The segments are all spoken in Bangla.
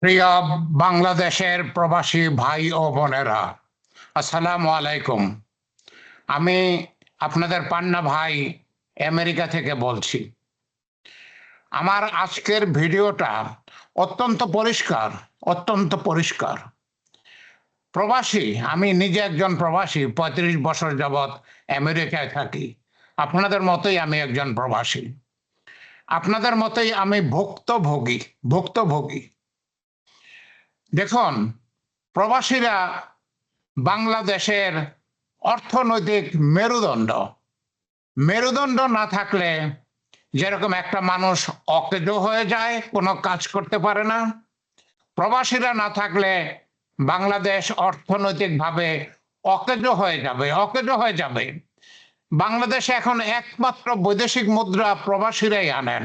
প্রিয় বাংলাদেশের প্রবাসী ভাই ও বোনেরা, আসসালামু আলাইকুম। আমি আপনাদের পান্না ভাই আমেরিকা থেকে বলছি। আমার আজকের ভিডিওটা অত্যন্ত পরিষ্কার। প্রবাসী, আমি নিজে একজন প্রবাসী, ৩৫ বছর যাবৎ আমেরিকায় থাকি। আপনাদের মতোই আমি একজন প্রবাসী, আপনাদের মতোই আমি ভুক্তভোগী। দেখুন, প্রবাসীরা বাংলাদেশের অর্থনৈতিক মেরুদণ্ড না থাকলে যেরকম একটা মানুষ অকেজো হয়ে যায়, কোনো কাজ করতে পারে না, প্রবাসীরা না থাকলে বাংলাদেশ অর্থনৈতিকভাবে অকেজো হয়ে যাবে। বাংলাদেশে এখন একমাত্র বৈদেশিক মুদ্রা প্রবাসীরাই আনেন।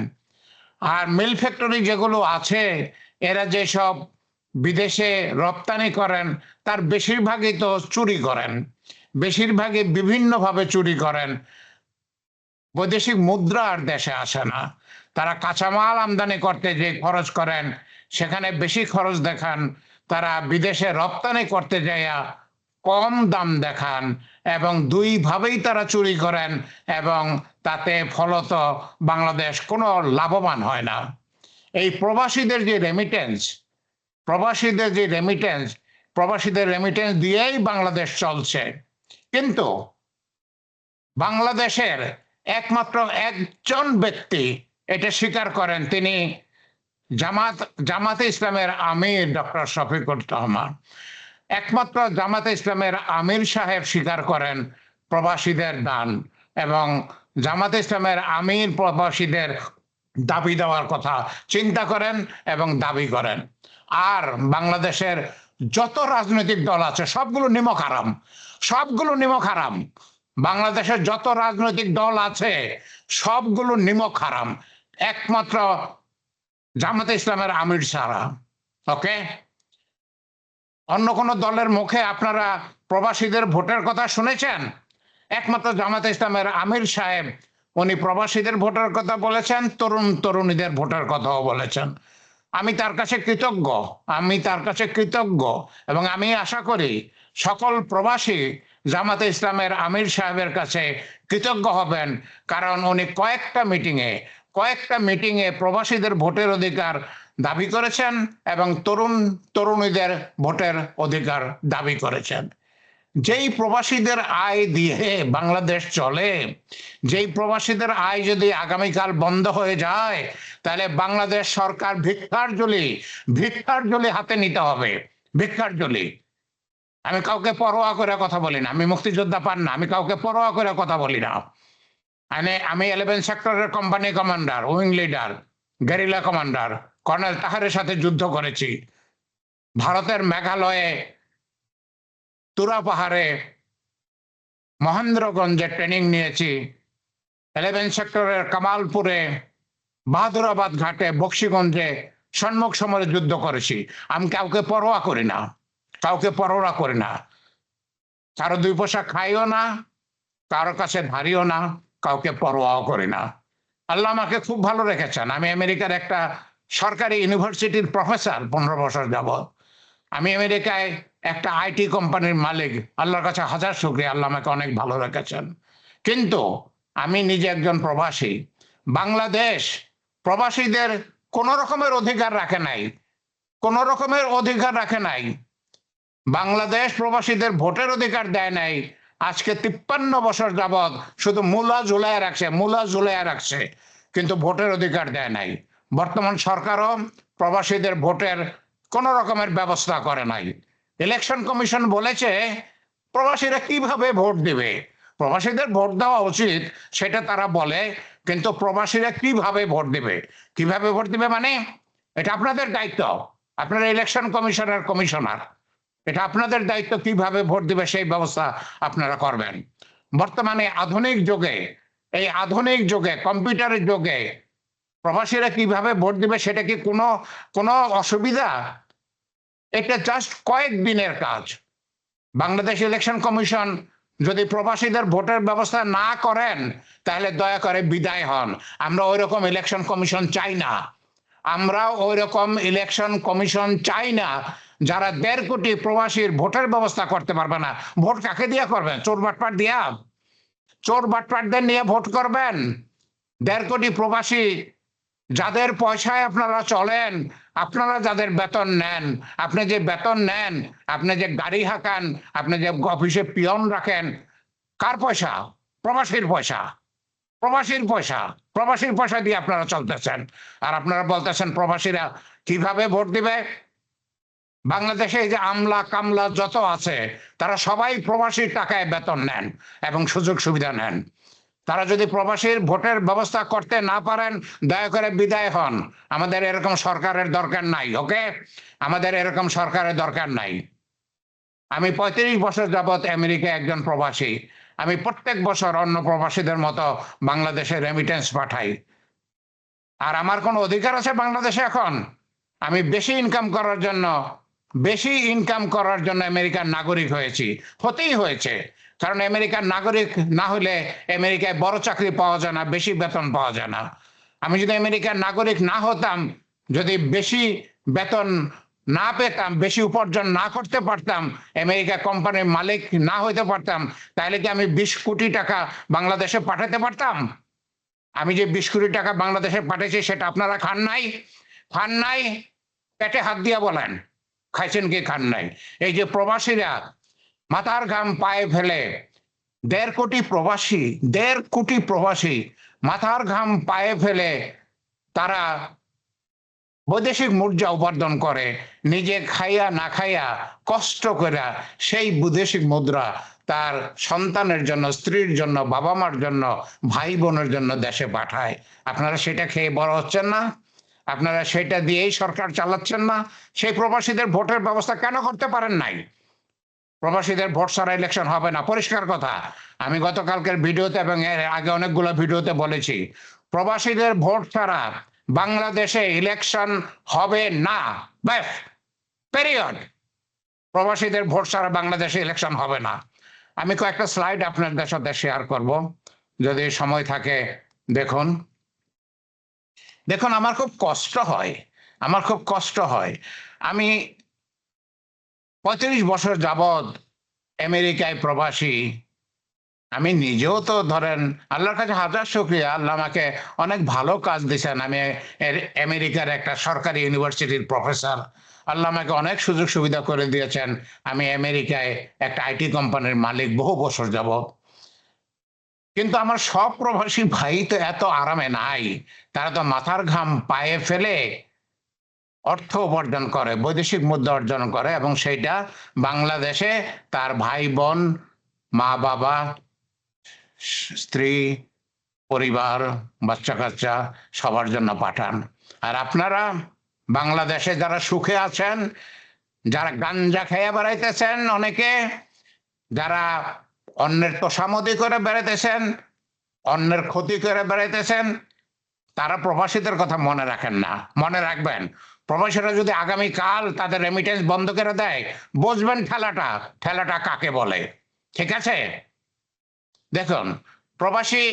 আর মিল ফ্যাক্টরি যেগুলো আছে, এরা যেসব বিদেশে রপ্তানি করেন তার বেশিরভাগই তো চুরি করেন, বেশিরভাগই বিভিন্নভাবে চুরি করেন। বৈদেশিক মুদ্রা আর দেশে আসে না। তারা কাঁচামাল আমদানি করতে যে খরচ করেন সেখানে বেশি খরচ দেখান, তারা বিদেশে রপ্তানি করতে যাইয়া কম দাম দেখান, এবং দুইভাবেই তারা চুরি করেন, এবং তাতে ফলত বাংলাদেশ কোনো লাভবান হয় না। এই প্রবাসীদের যে রেমিটেন্স দিয়েই বাংলাদেশ চলছে। কিন্তু বাংলাদেশের একমাত্র একজন ব্যক্তি এটা স্বীকার করেন, তিনি জামাতে ইসলামের আমির ডক্টর শফিকুর রহমান। একমাত্র জামাতে ইসলামের আমির সাহেব স্বীকার করেন প্রবাসীদের দান, এবং জামাতে ইসলামের আমির প্রবাসীদের দাবি দেওয়ার কথা চিন্তা করেন এবং দাবি করেন। আর বাংলাদেশের যত রাজনৈতিক দল আছে সবগুলো নিমক হারাম। বাংলাদেশের যত রাজনৈতিক দল আছে সবগুলো নিমক হারাম, একমাত্র জামাতে ইসলামের আমির ছাড়া। ওকে, অন্য কোন দলের মুখে আপনারা প্রবাসীদের ভোটের কথা শুনেছেন? একমাত্র জামাতে ইসলামের আমির সাহেব, উনি প্রবাসীদের ভোটের কথা বলেছেন, তরুণীদের ভোটের কথাও বলেছেন। আমি তার কাছে কৃতজ্ঞ, এবং আমি আশা করি সকল প্রবাসী জামাতে ইসলামের আমির সাহেবের কাছে কৃতজ্ঞ হবেন, কারণ উনি কয়েকটা মিটিংয়ে প্রবাসীদের ভোটের অধিকার দাবি করেছেন এবং তরুণীদের ভোটের অধিকার দাবি করেছেন। যেই প্রবাসীদের আয় দিয়ে বাংলাদেশ চলে, যেই প্রবাসীদের আয় যদি আগামীকাল বন্ধ হয়ে যায়, তাহলে বাংলাদেশ সরকার ভিক্ষার ঝুলি হাতে নিতে হবে। ভিক্ষার ঝুলি। আমি কাউকে পরোয়া করে কথা বলি না, আমি মুক্তিযোদ্ধা পান্না, আমি কাউকে পরোয়া করে কথা বলি না। আমি 11 সেক্টরের company commander, wing leader, guerrilla commander, colonel তাহারের সাথে যুদ্ধ করেছি। ভারতের মেঘালয়ে তুরা পাহাড়ে, মহেন্দ্রগঞ্জে ট্রেনিং নিয়েছি। 11 সেক্টরের কামালপুরে, বাহাদুরাবাদ ঘাটে, বক্সিগঞ্জে সম্মুখ সমরে যুদ্ধ করেছি। আমি কাউকে পরোয়া করি না, কারো 2 পয়সা খাইও না, কারো কাছে ধারিও না, কাউকে পরোয়াও করি না। আল্লাহ আমাকে খুব ভালো রেখেছেন। আমি আমেরিকার একটা সরকারি ইউনিভার্সিটির প্রফেসর 15 বছর যাবৎ। আমি আমেরিকায় একটা আইটি কোম্পানির মালিক। আল্লাহর কাছে হাজার শুকরিয়া, আল্লাহ আমাকে অনেক ভালো রেখেছেন। কিন্তু আমি নিজে একজন প্রবাসী। বাংলাদেশ প্রবাসীদের কোনো রকমের অধিকার রাখে নাই। বাংলাদেশ প্রবাসীদের ভোটের অধিকার দেয় নাই। আজকে 53 বছর যাবৎ শুধু মূলা ঝুলাইয়া রাখছে, কিন্তু ভোটের অধিকার দেয় নাই। বর্তমান সরকারও প্রবাসীদের ভোটের কোন রকমের ব্যবস্থা করে নাই। ইলেকশন কমিশন বলেছে প্রবাসীরা কিভাবে ভোট দিবে। প্রবাসীদের ভোট দেওয়া উচিত সেটা তারা বলে, কিন্তু প্রবাসীরা কিভাবে ভোট দিবে মানে এটা আপনাদের দায়িত্ব। আপনারা ইলেকশন কমিশনের কমিশনার, এটা আপনাদের দায়িত্ব, কিভাবে ভোট দিবে সেই ব্যবস্থা আপনারা করবেন। বর্তমানে আধুনিক যুগে কম্পিউটারের যুগে প্রবাসীরা কিভাবে ভোট দিবে সেটা কি কোনো অসুবিধা? এটা জাস্ট কয়েকদিনের কাজ। বাংলাদেশ ইলেকশন কমিশন যদি প্রবাসীদের ভোটের ব্যবস্থা না করেন তাহলে দয়া করে বিদায় হন। আমরা ওইরকম ইলেকশন কমিশন চাই না। আমরা ওই রকম ইলেকশন কমিশন চাই না যারা 1.5 কোটি প্রবাসীর ভোটের ব্যবস্থা করতে পারবে না। ভোট কাকে দিয়ে করবেন? চোর বাটপাট দিয়া? চোর বাটপাটদের নিয়ে ভোট করবেন? 1.5 কোটি প্রবাসী যাদের পয়সায় আপনারা চলেন, আপনারা যাদের বেতন নেন, আপনি যে বেতন নেন, আপনি যে গাড়ি হাঁকান, আপনি যে অফিসে পিয়ন রাখেন, কার পয়সা? প্রবাসীর পয়সা। প্রবাসীর পয়সা। প্রবাসীর পয়সা দিয়ে আপনারা চলতেছেন। আর আপনারা বলতেছেন প্রবাসীরা কিভাবে ভোট দিবে? বাংলাদেশে এই যে আমলা কামলা যত আছে তারা সবাই প্রবাসীর টাকায় বেতন নেন এবং সুযোগ সুবিধা নেন। তারা যদি প্রবাসীর ভোটের ব্যবস্থা করতে না পারেন, দয়া করে বিদায় হন। আমাদের এরকম সরকারের দরকার নাই। ওকে, আমাদের এরকম সরকারের দরকার নাই। আমি 35 বছর যাবৎ আমেরিকায় একজন প্রবাসী। আমি প্রত্যেক বছর অন্য প্রবাসীদের মতো বাংলাদেশে রেমিটেন্স পাঠাই। আর আমার কোনো অধিকার আছে বাংলাদেশে এখন? আমি বেশি ইনকাম করার জন্য আমেরিকার নাগরিক হয়েছি, হতেই হয়েছে। কারণ আমেরিকার নাগরিক না হলে আমেরিকায় বড় চাকরি পাওয়া যায় না, বেশি বেতন পাওয়া যায় না। আমি যদি আমেরিকার নাগরিক না হতাম, যদি বেশি বেতন না পেতাম, বেশি উপার্জন না করতে পারতাম, আমেরিকা কোম্পানির মালিক না হইতে পারতাম, তাহলে কি আমি 20 কোটি টাকা বাংলাদেশে পাঠাতে পারতাম? আমি যে 20 কোটি টাকা বাংলাদেশে পাঠিয়েছি সেটা আপনারা খান নাই? খান নাই? পেটে হাত দিয়া বলেন খাইছেন কি খান নাই? এই যে প্রবাসীরা মাথার ঘাম পায়ে ফেলে, 1.5 কোটি প্রবাসী, 1.5 কোটি প্রবাসী মাথার ঘাম পায়ে ফেলে তারা বৈদেশিক মুদ্রা উপার্জন করে, নিজে খাইয়া না খাইয়া কষ্ট করে সেই বৈদেশিক মুদ্রা তার সন্তানের জন্য, স্ত্রীর জন্য, বাবা মার জন্য, ভাই বোনের জন্য দেশে পাঠায়। আপনারা সেটা খেয়ে বড় হচ্ছেন না? আপনারা সেটা দিয়েই সরকার চালাচ্ছেন না? সেই প্রবাসীদের ভোটের ব্যবস্থা কেন করতে পারেন নাই? প্রবাসীদের ভোট ছাড়া ইলেকশন হবে না, পরিষ্কার কথা। আমি গতকালকের ভিডিওতে এবং এর আগে অনেকগুলো ভিডিওতে বলেছি, প্রবাসীদের ভোট ছাড়া বাংলাদেশে ইলেকশন হবে না। ব্যাস, পেরিয়ড। প্রবাসীদের ভোট ছাড়া বাংলাদেশে ইলেকশন হবে না। আমি কয়েকটা স্লাইড আপনাদের সাথে শেয়ার করব, যদি সময় থাকে। দেখুন, দেখুন, আমার খুব কষ্ট হয়, আমার খুব কষ্ট হয়। আমি 35 বছর যাবৎ আমেরিকায় প্রবাসী। আমি নিজেও তো ধরেন আল্লাহর কাছে হাজার শুকরিয়া, আল্লাহ আমাকে অনেক ভালো কাজ দিয়েছেন। আমি আমেরিকার একটা সরকারি ইউনিভার্সিটির প্রফেসর। আল্লাহ আমাকে অনেক সুযোগ সুবিধা করে দিয়েছেন। আমি আমেরিকায় একটা আইটি কোম্পানির মালিক বহু বছর যাবৎ। কিন্তু আমার সব প্রবাসী ভাই তো এত আরামে নাই। তারা তো মাথার ঘাম পায়ে ফেলে অর্থ উপার্জন করে, বৈদেশিক মুদ্রা অর্জন করে, এবং সেইটা বাংলাদেশে তার ভাই বোন, মা বাবা, স্ত্রী, পরিবার, বাচ্চা কাচ্চা সবার জন্য পাঠান। আর আপনারা বাংলাদেশে যারা সুখে আছেন, যারা গাঞ্জা খেয়ে বেড়াইতেছেন, অনেকে যারা অন্যের তোষামদি করে বেড়াইতেছেন, অন্যের ক্ষতি করে বেড়াইতেছেন, তারা প্রবাসীদের কথা মনে রাখেন না। মনে রাখবেন, প্রবাসীরা যদি আগামীকাল তাদের রেমিটেন্স বন্ধ করে দেয়, বুঝবেন ঠেলাটা কাকে বলে। ঠিক আছে? দেখুন, প্রবাসী,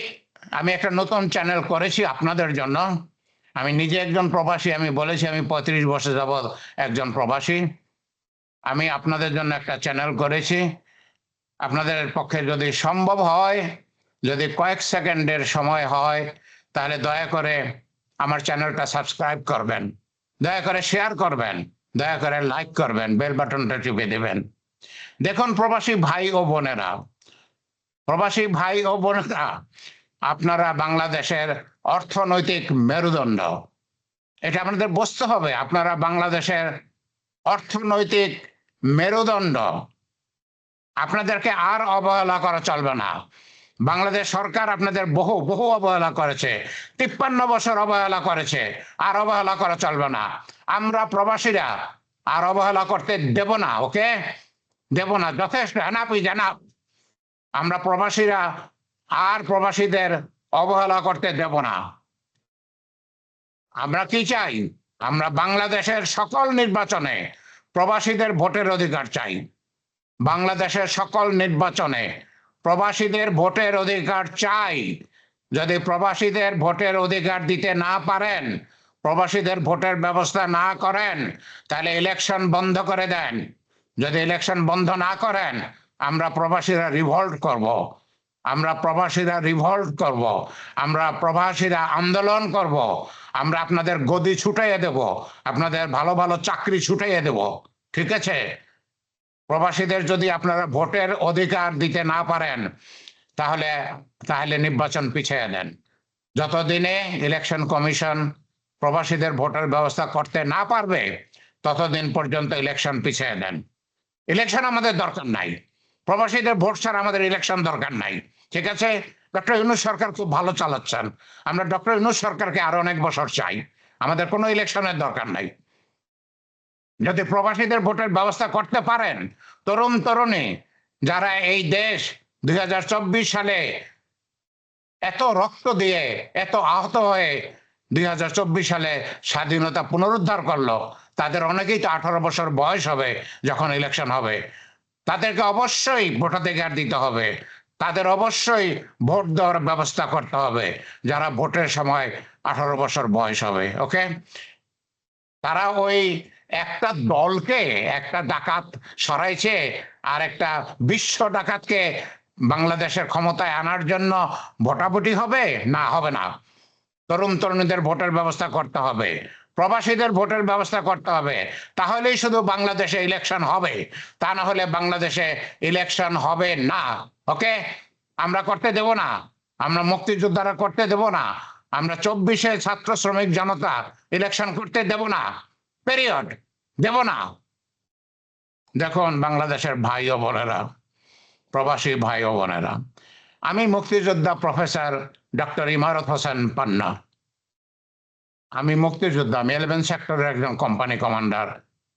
আমি একটা নতুন চ্যানেল করেছি আপনাদের জন্য। আমি নিজে একজন প্রবাসী। আমি বলেছি আমি 35 বছর যাবৎ একজন প্রবাসী। আমি আপনাদের জন্য একটা চ্যানেল করেছি। আপনাদের পক্ষে যদি সম্ভব হয়, যদি কয়েক সেকেন্ডের সময় হয়, তাহলে দয়া করে আমার চ্যানেলটা সাবস্ক্রাইব করবেন, দয়া করে শেয়ার করবেন, দয়া করে লাইক করবেন, বেল বাটনটা টিপে দেবেন। দেখুন প্রবাসী ভাই ও বোনেরা, প্রবাসী ভাই ও বোনেরা, আপনারা বাংলাদেশের অর্থনৈতিক মেরুদণ্ড। এটা আপনাদের বুঝতে হবে। আপনারা বাংলাদেশের অর্থনৈতিক মেরুদণ্ড। আপনাদেরকে আর অবহেলা করা চলবে না। বাংলাদেশ সরকার আপনাদের বহু বহু অবহেলা করেছে, 53 বছর অবহেলা করেছে। আর অবহেলা করা চলবে না। আমরা প্রবাসীরা আর অবহেলা করতে দেব না। ওকে, দেব না। যথেষ্ট, এনাফ ইজ এনাফ। আমরা প্রবাসীরা আর প্রবাসীদের অবহেলা করতে দেব না। আমরা কি চাই? আমরা বাংলাদেশের সকল নির্বাচনে প্রবাসীদের ভোটের অধিকার চাই। বাংলাদেশের সকল নির্বাচনে প্রবাসীদের ভোটের অধিকার চাই। যদি প্রবাসীদের ভোটের অধিকার দিতে না পারেন, প্রবাসীদের ভোটের ব্যবস্থা না করেন তাহলে ইলেকশন বন্ধ করে দেন। যদি ইলেকশন বন্ধ না করেন আমরা প্রবাসীরা রিভল্ট করব, আমরা প্রবাসীরা রিভল্ট করব, আমরা প্রবাসীরা আন্দোলন করব, আমরা আপনাদের গদি ছুটাইয়ে দেব, আপনাদের ভালো ভালো চাকরি ছুটাইয়ে দেব। ঠিক আছে? প্রবাসীদের যদি আপনারা ভোটের অধিকার দিতে না পারেন তাহলে তাহলে নির্বাচন পিছিয়ে দেন। যতদিনে ইলেকশন কমিশন প্রবাসীদের ভোটের ব্যবস্থা করতে না পারবে ততদিন পর্যন্ত ইলেকশন পিছিয়ে দেন। ইলেকশন আমাদের দরকার নাই, প্রবাসীদের ভোট ছাড়া আমাদের ইলেকশন দরকার নাই। ঠিক আছে? ডক্টর ইউনূস সরকার খুব ভালো চালাচ্ছেন, আমরা ডক্টর ইউনূস সরকারকে আরো অনেক বছর চাই, আমাদের কোনো ইলেকশনের দরকার নাই। যদি প্রবাসীদের ভোটের ব্যবস্থা করতে পারেন, তরুণ তরুণী যারা এই দেশ 2024 সালে এত রক্ত দিয়ে এত আহত হয়ে 2024 সালে স্বাধীনতা পুনরুদ্ধার করলো, তাদের অনেকেই তো 18 বছর বয়স হবে যখন ইলেকশন হবে। তাদেরকে অবশ্যই ভোটাধিকার দিতে হবে, তাদের অবশ্যই ভোট দেওয়ার ব্যবস্থা করতে হবে যারা ভোটের সময় 18 বছর বয়স হবে। ওকে? তারা ওই একটা দলকে, একটা ডাকাত সরাইছে আর একটা বিশ্ব ডাকাতকে বাংলাদেশের ক্ষমতায় আনার জন্য ভোটাভুটি হবে না, হবে না। তরুণ তরুণীদের ভোটের ব্যবস্থা করতে হবে, প্রবাসীদের ভোটের ব্যবস্থা করতে হবে, তাহলেই শুধু বাংলাদেশে ইলেকশন হবে, তা না হলে বাংলাদেশে ইলেকশন হবে না। ওকে? আমরা করতে দেব না, আমরা মুক্তিযোদ্ধারা করতে দেব না, আমরা 24-এ ছাত্র শ্রমিক জনতা ইলেকশন করতে দেব না, পিরিয়ড, দেব না। দেখুন বাংলাদেশের ভাই ও বোনেরা, প্রবাসী ভাই ও বোনেরা, আমি মুক্তিযোদ্ধা প্রফেসর ডক্টর ইমারত হোসেন পান্না। আমি মুক্তিযোদ্ধা, আমি 11 সেক্টরের একজন company commander,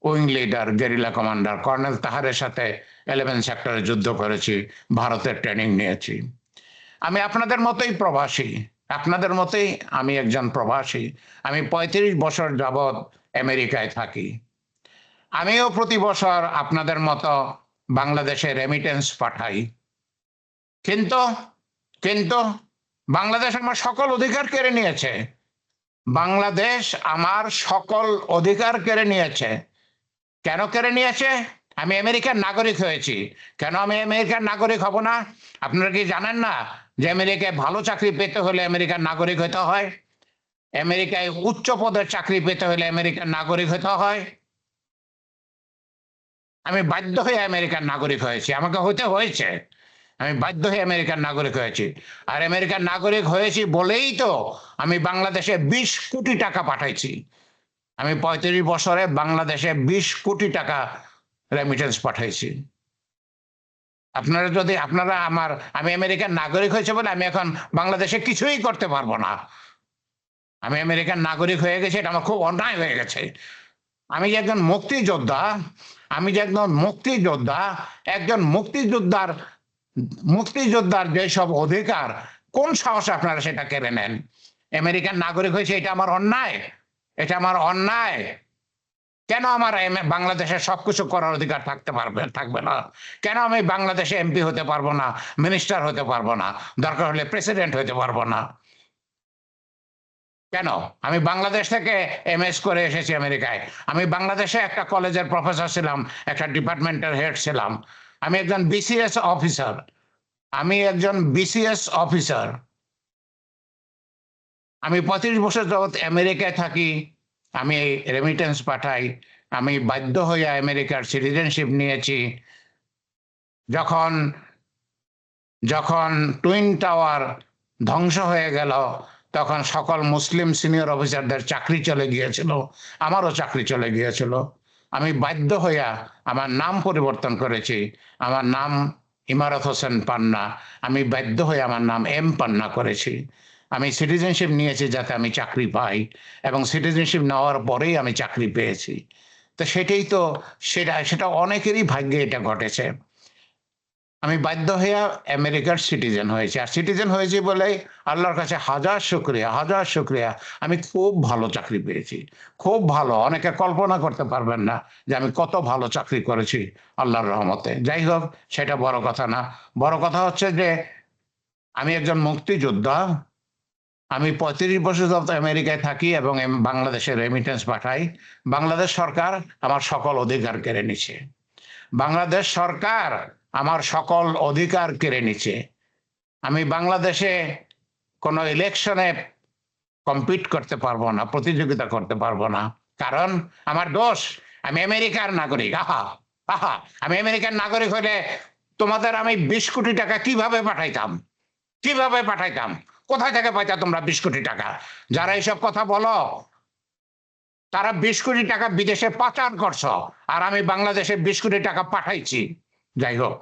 wing leader, guerrilla commander. Colonel তাহারের সাথে 11 সেক্টরে যুদ্ধ করেছি, ভারতের ট্রেনিং নিয়েছি। আমি আপনাদের মতোই প্রবাসী, আপনাদের মতোই আমি একজন প্রবাসী। আমি 35 বছর যাবৎ আমেরিকায় থাকি। আমিও প্রতি বছর আপনাদের মতো বাংলাদেশে রেমিটেন্স পাঠাই, কিন্তু কিন্তু বাংলাদেশ আমার সকল অধিকার কেড়ে নিয়েছে। বাংলাদেশ আমার সকল অধিকার কেড়ে নিয়েছে। কেন কেড়ে নিয়েছে? আমি আমেরিকার নাগরিক হয়েছি। কেন আমি আমেরিকার নাগরিক হব না? আপনারা কি জানেন না যে আমেরিকায় ভালো চাকরি পেতে হলে আমেরিকার নাগরিক হতে হয়? আমেরিকায় উচ্চ পদের চাকরি পেতে হলে আমেরিকার নাগরিক হতে হয়। আমি বাধ্য হয়ে আমেরিকার নাগরিক হয়েছি, আমাকে হতে হয়েছে, আমি বাধ্য হয়ে আমেরিকার নাগরিক হয়েছি। আর আমেরিকার নাগরিক হয়েছি বলেই তো আমি বাংলাদেশে 20 কোটি টাকা পাঠাইছি। আমি 35 বছরে বাংলাদেশে 20 কোটি টাকা রেমিটেন্স পাঠাইছি। আপনারা যদি আপনারা আমি আমেরিকার নাগরিক হয়েছে বলে আমি এখন বাংলাদেশে কিছুই করতে পারবো না। আমি আমেরিকার নাগরিক হয়ে গেছি, এটা আমার খুব অন্যায় হয়ে গেছে। আমি যে একজন মুক্তিযোদ্ধা, আমি যে একজন মুক্তিযোদ্ধা, একজন মুক্তিযোদ্ধার যেসব অধিকার, কোন সাহসে আপনারা সেটা কেড়ে নেন? আমেরিকান নাগরিক হয়েছে, এটা আমার অন্যায়, এটা আমার অন্যায়। কেন আমার বাংলাদেশে সবকিছু করার অধিকার থাকবে না? কেন আমি বাংলাদেশে এমপি হতে পারবো না, মিনিস্টার হতে পারবো না, দরকার হলে প্রেসিডেন্ট হতে পারবো না? কেন? আমি বাংলাদেশ থেকে এমএস করে এসেছি আমেরিকায়। আমি বাংলাদেশে একটা কলেজের প্রফেসর ছিলাম, একটা ডিপার্টমেন্টের হেড ছিলাম। আমি একজন বিসিএস অফিসার, আমি একজন বিসিএস অফিসার। আমি 35 বছর যাবৎ আমেরিকায় থাকি, আমি রেমিটেন্স পাঠাই। আমি বাধ্য হয়ে আমেরিকার সিটিজেনশিপ নিয়েছি। যখন যখন টুইন টাওয়ার ধ্বংস হয়ে গেল তখন সকল মুসলিম সিনিয়র অফিসারদের চাকরি চলে গিয়েছিল, আমারও চাকরি চলে গিয়েছিল। আমি বাধ্য হইয়া আমার নাম পরিবর্তন করেছি, আমার নাম ইমারত হোসেন পান্না, আমি বাধ্য হয়ে আমার নাম এম পান্না করেছি। আমি সিটিজেনশিপ নিয়েছি যাতে আমি চাকরি পাই, এবং সিটিজেনশিপ নেওয়ার পরেই আমি চাকরি পেয়েছি। তো সেটাই তো, সেটা অনেকেরই ভাগ্যে এটা ঘটেছে। আমি বাধ্য হয়ে আমেরিকার সিটিজেন হয়েছি, আর সিটিজেন হয়েছি বলে আল্লাহর কাছে হাজার শুকরিয়া, হাজার শুকরিয়া। আমি খুব ভালো চাকরি পেয়েছি, খুব ভালো। অনেকে কল্পনা করতে পারবেন না যে আমি কত ভালো চাকরি করেছি আল্লাহর রহমতে। যাই হোক, সেটা বড় কথা না। বড় কথা হচ্ছে যে আমি একজন মুক্তিযোদ্ধা, আমি 35 বছর যাবত আমেরিকায় থাকি এবং বাংলাদেশে রেমিটেন্স পাঠাই। বাংলাদেশ সরকার আমার সকল অধিকার কেড়ে নিচ্ছে। বাংলাদেশ সরকার আমার সকল অধিকার কেড়ে নিচ্ছে। আমি বাংলাদেশে কোনো ইলেকশনে কম্পিট করতে পারবো না, প্রতিযোগিতা করতে পারবো না, কারণ আমার দোষ, আমি আমেরিকার নাগরিক। আহা আহা, আমি আমেরিকার নাগরিক হলে তোমাদের আমি 20 কোটি টাকা কিভাবে পাঠাইতাম, কিভাবে পাঠাইতাম? কোথায় থেকে পাইতা তোমরা 20 কোটি টাকা? যারা এইসব কথা বলো তারা 20 কোটি টাকা বিদেশে পাচার করছো, আর আমি বাংলাদেশে 20 কোটি টাকা পাঠাইছি। যাই হোক,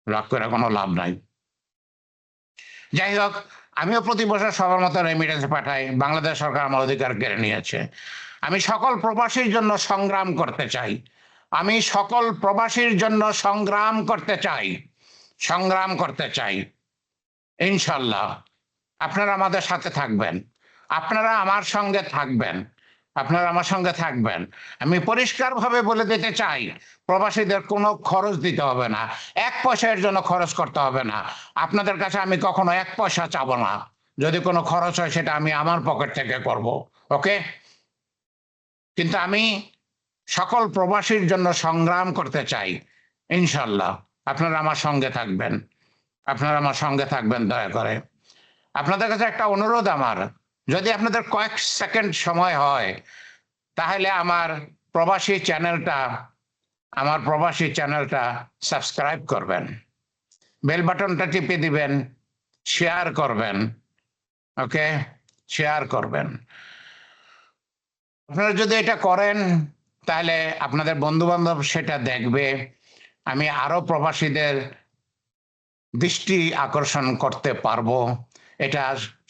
রাগ করে কোনো লাভ নাই। যাই হোক, আমিও প্রতি বছর সবার মতো রেমিটেন্স পাঠাই। বাংলাদেশ সরকার আমার অধিকার কেড়ে নিয়েছে। আমি সকল প্রবাসীর জন্য সংগ্রাম করতে চাই। আমি সকল প্রবাসীর জন্য সংগ্রাম করতে চাই, সংগ্রাম করতে চাই। ইনশাল্লাহ আপনারা আমাদের সাথে থাকবেন, আপনারা আমার সঙ্গে থাকবেন, আপনারা আমার সঙ্গে থাকবেন। আমি পরিষ্কারভাবে বলে দিতে চাই, প্রবাসীদের কোনো খরচ দিতে হবে না, 1 পয়সার জন্য খরচ করতে হবে না। আপনাদের কাছে আমি কখনো 1 পয়সা চাবো না। যদি কোনো খরচ হয় সেটা আমি আমার পকেট থেকে করব, ওকে? কিন্তু আমি সকল প্রবাসীর জন্য সংগ্রাম করতে চাই। ইনশাল্লাহ আপনারা আমার সঙ্গে থাকবেন, আপনারা আমার সঙ্গে থাকবেন। দয়া করে আপনাদের কাছে একটা অনুরোধ আমার, যদি আপনাদের কয়েক সেকেন্ড সময় হয় তাহলে আমার প্রবাসী চ্যানেলটা সাবস্ক্রাইব করবেন, বেল বাটনটা টিপে দিবেন, শেয়ার করবেন, ওকে? শেয়ার করবেন। আপনারা যদি এটা করেন তাহলে আপনাদের বন্ধু বান্ধব সেটা দেখবে। আমি আরো প্রবাসীদের দৃষ্টি আকর্ষণ করতে পারবো। এটা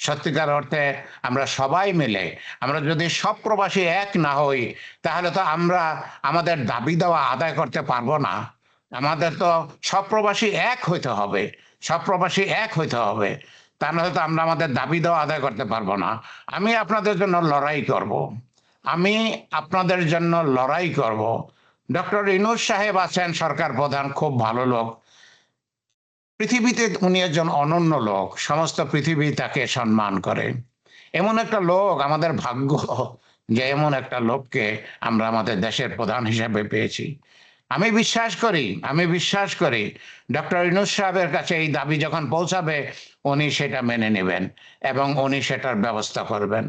সত্যিকার অর্থে আমরা সবাই মিলে, আমরা যদি সব প্রবাসী এক না হই তাহলে তো আমরা আমাদের দাবি দেওয়া আদায় করতে পারবো না। আমাদের তো সব প্রবাসী এক হইতে হবে, সব প্রবাসী এক হইতে হবে, তা নাহলে তো আমরা আমাদের দাবি দেওয়া আদায় করতে পারবো না। আমি আপনাদের জন্য লড়াই করব, আমি আপনাদের জন্য লড়াই করব। ডক্টর ইউনূস সাহেব আছেন সরকার প্রধান, খুব ভালো লোক। পৃথিবীতে উনি একজন অনন্য লোক, সমস্ত পৃথিবী তাকে সম্মান করে। এমন একটা লোক, আমাদের ভাগ্য যে এমন একটা লোককে আমরা আমাদের দেশের প্রধান হিসেবে পেয়েছি। আমি বিশ্বাস করি ডক্টর ইউনূস সাহেবের কাছে এই দাবি যখন পৌঁছাবে উনি সেটা মেনে নেবেন এবং উনি সেটার ব্যবস্থা করবেন।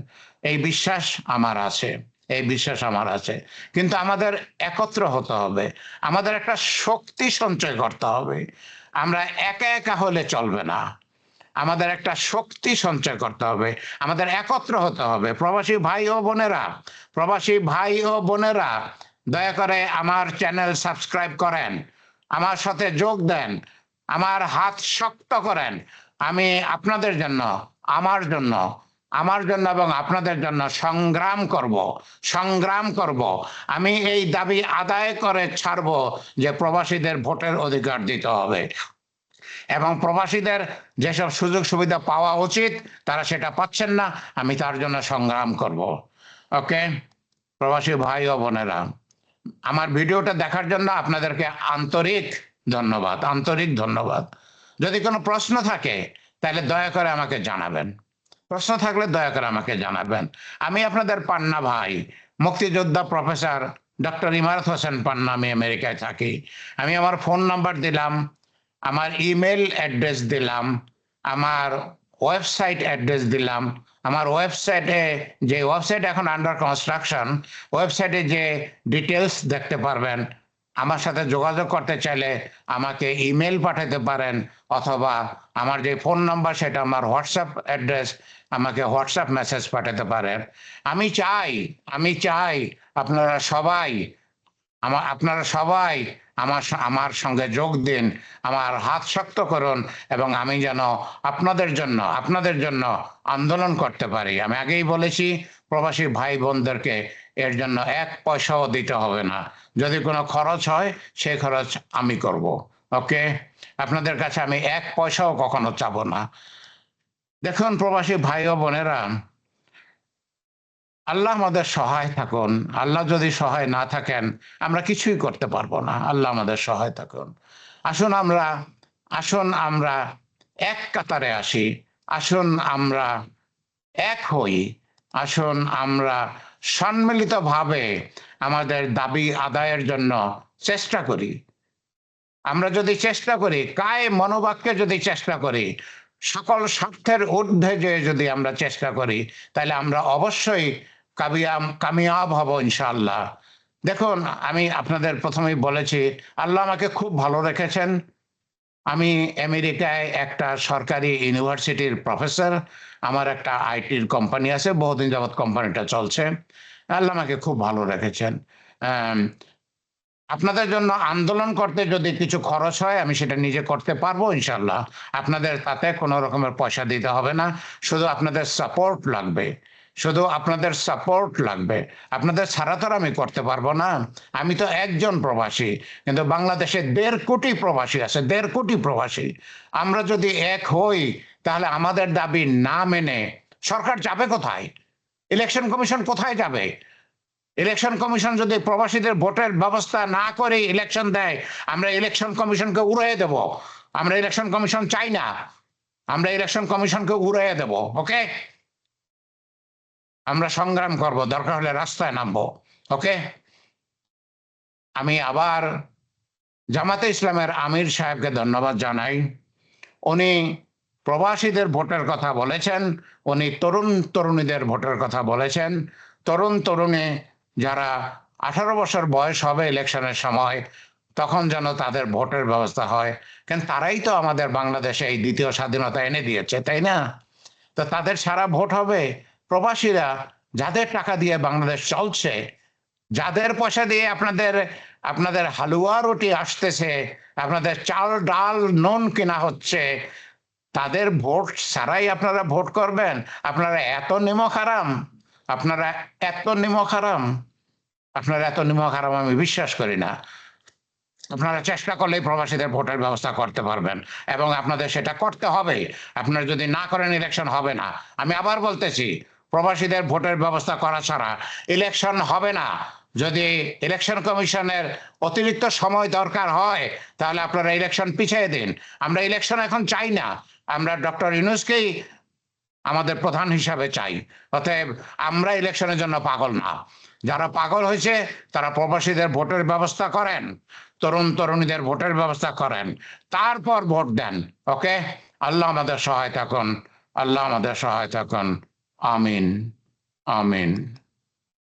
এই বিশ্বাস আমার আছে, এই বিশ্বাস আমার আছে। কিন্তু আমাদের একত্র হতে হবে, আমাদের একটা শক্তি সঞ্চয় করতে হবে। আমরা একা একা হলে চলবে না, আমাদের একটা শক্তি সঞ্চয় করতে হবে, আমাদের একত্র হতে হবে। প্রবাসী ভাই ও বোনেরা, দয়া করে আমার চ্যানেল সাবস্ক্রাইব করেন, আমার সাথে যোগ দেন, আমার হাত শক্ত করেন। আমি আপনাদের জন্য, আমার জন্য এবং আপনাদের জন্য সংগ্রাম করব। আমি এই দাবি আদায় করে ছাড়বো যে প্রবাসীদের ভোটের অধিকার দিতে হবে এবং প্রবাসীদের যেসব সুযোগ সুবিধা পাওয়া উচিত তারা সেটা পাচ্ছেন না, আমি তার জন্য সংগ্রাম করব। ওকে? প্রবাসী ভাই ও বোনেরা, আমার ভিডিওটা দেখার জন্য আপনাদেরকে আন্তরিক ধন্যবাদ। যদি কোনো প্রশ্ন থাকে তাহলে দয়া করে আমাকে জানাবেন, প্রশ্ন থাকলে দয়া করে আমাকে জানাবেন। আমি আপনাদের পান্না ভাই, মুক্তিযোদ্ধা প্রফেসর ডক্টর ইমারত হোসেন পান্না, আমি আমেরিকায় থাকি। আমি আমার ফোন নাম্বার দিলাম, আমার ইমেল অ্যাড্রেস দিলাম, আমার ওয়েবসাইট অ্যাড্রেস দিলাম। আমার ওয়েবসাইট এখন আন্ডার কনস্ট্রাকশন, ওয়েবসাইটে যে ডিটেলস দেখতে পারবেন। আমার সাথে যোগাযোগ করতে চাইলে আমাকে ইমেল পাঠাতে পারেন, অথবা আমার যে ফোন নাম্বার সেটা আমার হোয়াটসঅ্যাপ অ্যাড্রেস, আমাকে হোয়াটসঅ্যাপ মেসেজ পাঠাতে পারেন। আমি চাই আপনারা সবাই আমার সঙ্গে যোগ দিন, আমার হাত শক্ত করুন এবং আমি যেন আপনাদের জন্য আন্দোলন করতে পারি। আমি আগেই বলেছি, প্রবাসী ভাই বোনদেরকে এর জন্য 1 পয়সাও দিতে হবে না। যদি কোনো খরচ হয় সেই খরচ আমি করব, ওকে? আপনাদের কাছে আমি 1 পয়সাও কখনো চাবো না। দেখুন প্রবাসী ভাই ও বোনেরা, আল্লাহ আমাদের সহায় থাকুন। আল্লাহ যদি সহায় না থাকেন আমরা কিছুই করতে পারবো না। আল্লাহ আমাদের সহায় থাকুন। আসুন আমরা এক কাতারে আসি, আসুন আমরা এক হই, আসুন আমরা সম্মিলিতভাবে আমাদের দাবি আদায়ের জন্য চেষ্টা করি। আমরা যদি চেষ্টা করি, কায় মনোবাক্যে যদি চেষ্টা করি, সকল স্বার্থের ঊর্ধ্বে যে যদি আমরা চেষ্টা করি, তাহলে আমরা অবশ্যই কামিয়াব হব ইনশাআল্লাহ। দেখুন, আমি আপনাদের প্রথমেই বলেছি, আল্লাহ আমাকে খুব ভালো রেখেছেন। আমি আমেরিকায় একটা সরকারি ইউনিভার্সিটির প্রফেসর। আমার একটা আইটির কোম্পানি আছে, বহুদিন যাবৎ কোম্পানিটা চলছে। আল্লাহ আমাকে খুব ভালো রেখেছেন। আম আপনাদের জন্য আন্দোলন করতে যদি কিছু খরচ হয়, আমি সেটা নিজে করতে পারবো ইনশাআল্লাহ। আপনাদের তাতে কোনো রকমের পয়সা দিতে হবে না। শুধু আপনাদের সাপোর্ট লাগবে। শুধু আপনাদের সাপোর্ট লাগবে। আপনাদের ছাড়া তো আর আমি করতে পারবো না। আমি তো একজন প্রবাসী। কিন্তু বাংলাদেশে ১.৫ কোটি প্রবাসী আছে, ১.৫ কোটি প্রবাসী। আমরা যদি এক হই, তাহলে আমাদের দাবি না মেনে সরকার যাবে কোথায়? ইলেকশন কমিশন কোথায় যাবে? ইলেকশন কমিশন যদি প্রবাসীদের ভোটের ব্যবস্থা না করে ইলেকশন দেয়, আমরা ইলেকশন কমিশনকে উড়িয়ে দেব। আমরা ইলেকশন কমিশন চাই না। আমরা ইলেকশন কমিশনকে উড়িয়ে দেব। ওকে? আমরা সংগ্রাম করব, দরকার হলে রাস্তায় নামবো। ওকে? আমি আবার জামাতে ইসলামের আমির সাহেবকে ধন্যবাদ জানাই। উনি প্রবাসীদের ভোটের কথা বলেছেন, উনি তরুণ তরুণীদের ভোটের কথা বলেছেন। তরুণ তরুণী যারা 18 বছর বয়স হবে ইলেকশনের সময়, তখন যেন তাদের ভোটের ব্যবস্থা হয়। কেন, তারাই তো আমাদের বাংলাদেশে এই দ্বিতীয় স্বাধীনতা এনে দিয়েছে, তাই না? তো তাদের সারা ভোট হবে। প্রবাসীরা যাদের টাকা দিয়ে বাংলাদেশ চলছে, যাদের পয়সা দিয়ে আপনাদের আপনাদের হালুয়া রুটি আসতেছে, আপনাদের চাল ডাল নুন কেনা হচ্ছে, তাদের ভোট ছাড়াই আপনারা ভোট করবেন? আপনারা এত নিমক হারাম? আপনারা এত নিমক হারাম? আপনারা এত নিমক হারাম আমি বিশ্বাস করি না। আপনারা চেষ্টা করলেই প্রবাসীদের ভোটের ব্যবস্থা করতে পারবেন, এবং আপনাদের সেটা করতে হবে। আপনারা যদি না করেন, ইলেকশন হবে না। আমি আবার বলতেছি, প্রবাসীদের ভোটের ব্যবস্থা করা ছাড়া ইলেকশন হবে না। যদি ইলেকশন কমিশনের অতিরিক্ত সময় দরকার হয়, তাহলে আপনারা ইলেকশন পিছিয়ে দিন। আমরা ইলেকশন এখন চাই না। আমরা ডক্টর ইউনূসকেই আমাদের প্রধান হিসাবে চাই। অতএব আমরা ইলেকশনের জন্য পাগল না। যারা পাগল হয়েছে, তারা প্রবাসীদের ভোটের ব্যবস্থা করেন, তরুণ তরুণীদের ভোটের ব্যবস্থা করেন, তারপর ভোট দেন। ওকে? আল্লাহ আমাদের সহায়তা করুন। আল্লাহ আমাদের সহায়তা করুন। আমিন। আমিন।